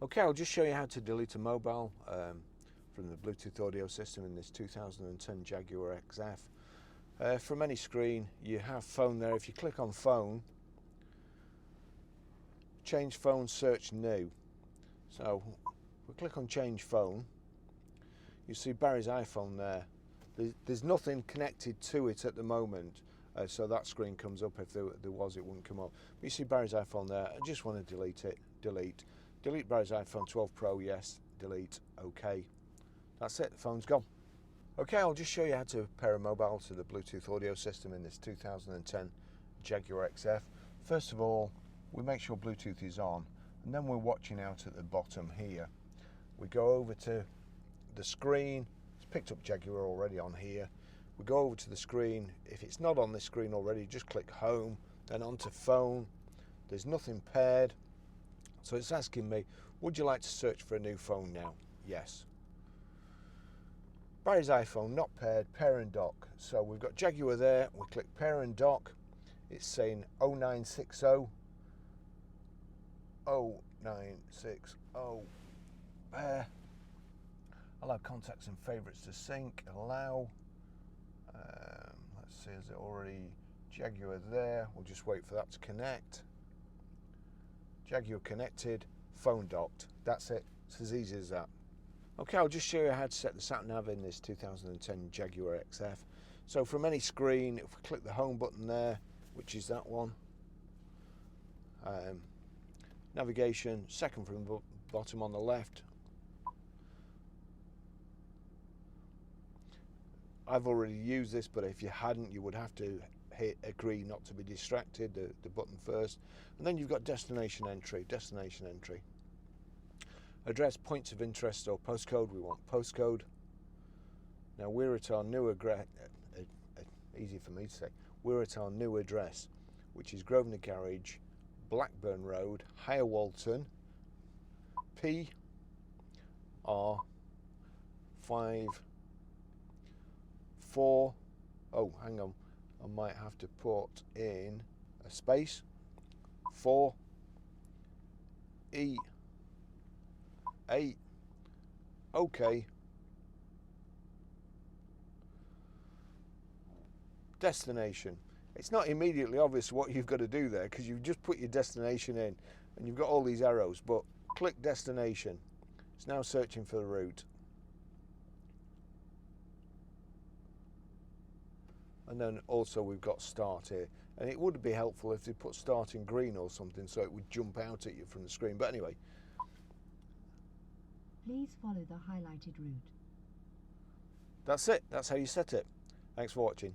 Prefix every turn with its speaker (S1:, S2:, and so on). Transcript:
S1: Okay, I'll just show you how to delete a mobile from the Bluetooth audio system in this 2010 Jaguar XF. From any screen, you have phone there. If you click on phone, change phone, search new. So we click on change phone, you see Barry's iPhone there. There's nothing connected to it at the moment, so that screen comes up. If there was, it wouldn't come up. But you see Barry's iPhone there. I just want to delete it. Delete Barry's iPhone 12 Pro, yes. Delete, OK. That's it, the phone's gone. OK, I'll just show you how to pair a mobile to the Bluetooth audio system in this 2010 Jaguar XF. First of all, we make sure Bluetooth is on, and then we're watching out at the bottom here. We go over to the screen. It's picked up Jaguar already on here. We go over to the screen. If it's not on this screen already, just click home, then onto phone. There's nothing paired, so it's asking me, would you like to search for a new phone now? Yes. Barry's iPhone not paired, pair and dock. So we've got Jaguar there. We click pair and dock. It's saying 0960 0960 pair. Allow contacts and favourites to sync. Allow. Let's see, is it already Jaguar there? We'll just wait for that to connect. Jaguar connected, phone docked. That's it. It's as easy as that. Okay, I'll just show you how to set the Sat Nav in this 2010 Jaguar XF. So from any screen, if we click the home button there, which is that one, navigation, second from the bottom on the left. I've already used this, but if you hadn't, you would have to hit agree not to be distracted, the button first, and then you've got destination entry. Address, points of interest or postcode. We want postcode. Now we're at our new address, easy for me to say, we're at our new address, which is Grosvenor Garage, Blackburn Road, Higher Walton, P R 5 4. Oh, hang on, I might have to put in a space. 4 E 8. OK. Destination. It's not immediately obvious what you've got to do there because you've just put your destination in and you've got all these arrows, but click destination. It's now searching for the route. And then also we've got start here, and it would be helpful if they put start in green or something so it would jump out at you from the screen. But anyway,
S2: please follow the highlighted route.
S1: That's it. That's how you set it. Thanks for watching.